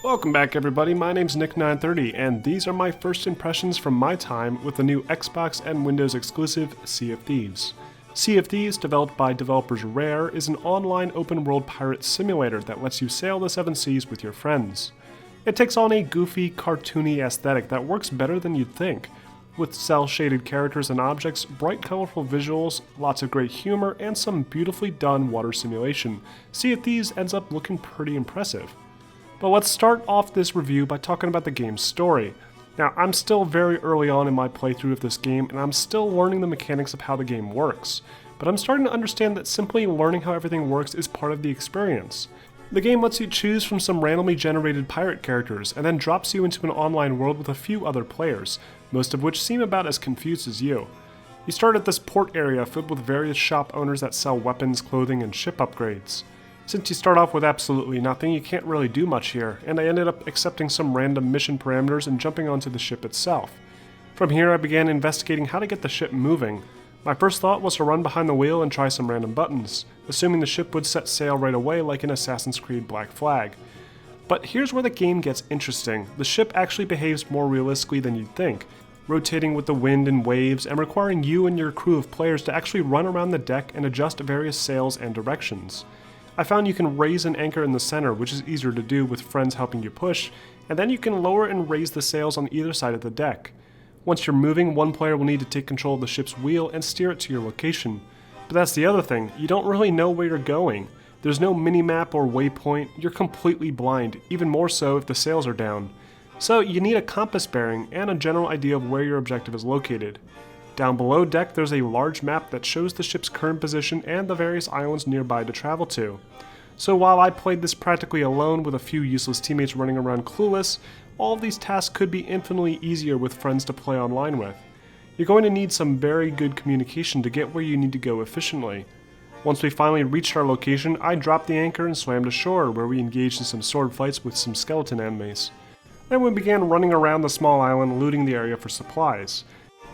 Welcome back everybody, my name's Nick930 and these are my first impressions from my time with the new Xbox and Windows exclusive Sea of Thieves. Sea of Thieves, developed by developers Rare, is an online open-world pirate simulator that lets you sail the seven seas with your friends. It takes on a goofy, cartoony aesthetic that works better than you'd think, with cel-shaded characters and objects, bright colorful visuals, lots of great humor, and some beautifully done water simulation. Sea of Thieves ends up looking pretty impressive. But let's start off this review by talking about the game's story. Now, I'm still very early on in my playthrough of this game, and I'm still learning the mechanics of how the game works. But I'm starting to understand that simply learning how everything works is part of the experience. The game lets you choose from some randomly generated pirate characters, and then drops you into an online world with a few other players, most of which seem about as confused as you. You start at this port area filled with various shop owners that sell weapons, clothing, and ship upgrades. Since you start off with absolutely nothing, you can't really do much here, and I ended up accepting some random mission parameters and jumping onto the ship itself. From here I began investigating how to get the ship moving. My first thought was to run behind the wheel and try some random buttons, assuming the ship would set sail right away like in Assassin's Creed Black Flag. But here's where the game gets interesting. The ship actually behaves more realistically than you'd think, rotating with the wind and waves and requiring you and your crew of players to actually run around the deck and adjust various sails and directions. I found you can raise an anchor in the center, which is easier to do with friends helping you push, and then you can lower and raise the sails on either side of the deck. Once you're moving, one player will need to take control of the ship's wheel and steer it to your location. But that's the other thing, you don't really know where you're going. There's no minimap or waypoint, you're completely blind, even more so if the sails are down. So you need a compass bearing and a general idea of where your objective is located. Down below deck there's a large map that shows the ship's current position and the various islands nearby to travel to. So while I played this practically alone with a few useless teammates running around clueless, all of these tasks could be infinitely easier with friends to play online with. You're going to need some very good communication to get where you need to go efficiently. Once we finally reached our location, I dropped the anchor and swam to shore, where we engaged in some sword fights with some skeleton enemies. Then we began running around the small island looting the area for supplies.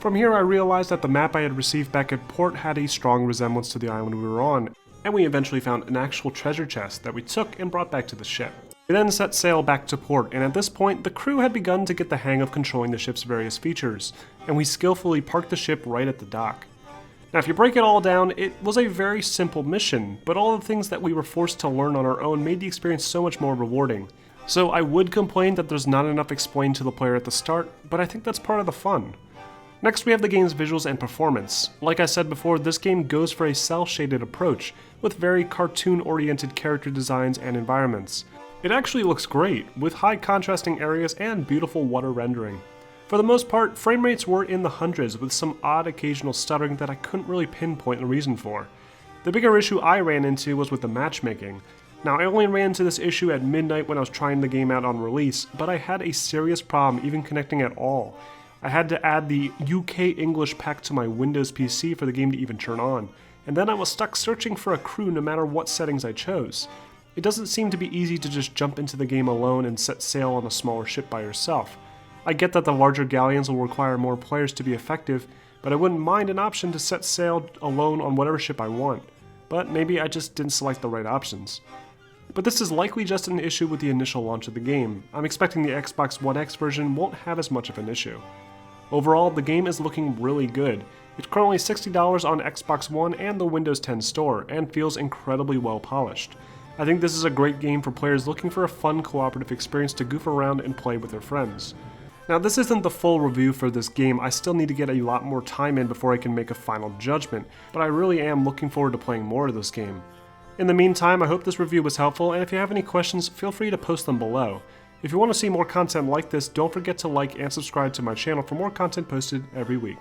From here I realized that the map I had received back at port had a strong resemblance to the island we were on, and we eventually found an actual treasure chest that we took and brought back to the ship. We then set sail back to port, and at this point the crew had begun to get the hang of controlling the ship's various features, and we skillfully parked the ship right at the dock. Now if you break it all down, it was a very simple mission, but all the things that we were forced to learn on our own made the experience so much more rewarding. So I would complain that there's not enough explained to the player at the start, but I think that's part of the fun. Next we have the game's visuals and performance. Like I said before, this game goes for a cel-shaded approach, with very cartoon-oriented character designs and environments. It actually looks great, with high contrasting areas and beautiful water rendering. For the most part, frame rates were in the hundreds, with some odd occasional stuttering that I couldn't really pinpoint the reason for. The bigger issue I ran into was with the matchmaking. Now I only ran into this issue at midnight when I was trying the game out on release, but I had a serious problem even connecting at all. I had to add the UK English pack to my Windows PC for the game to even turn on, and then I was stuck searching for a crew no matter what settings I chose. It doesn't seem to be easy to just jump into the game alone and set sail on a smaller ship by yourself. I get that the larger galleons will require more players to be effective, but I wouldn't mind an option to set sail alone on whatever ship I want. But maybe I just didn't select the right options. But this is likely just an issue with the initial launch of the game. I'm expecting the Xbox One X version won't have as much of an issue. Overall, the game is looking really good. It's currently $60 on Xbox One and the Windows 10 store, and feels incredibly well polished. I think this is a great game for players looking for a fun cooperative experience to goof around and play with their friends. Now this isn't the full review for this game, I still need to get a lot more time in before I can make a final judgment, but I really am looking forward to playing more of this game. In the meantime, I hope this review was helpful, and if you have any questions, feel free to post them below. If you want to see more content like this, don't forget to like and subscribe to my channel for more content posted every week.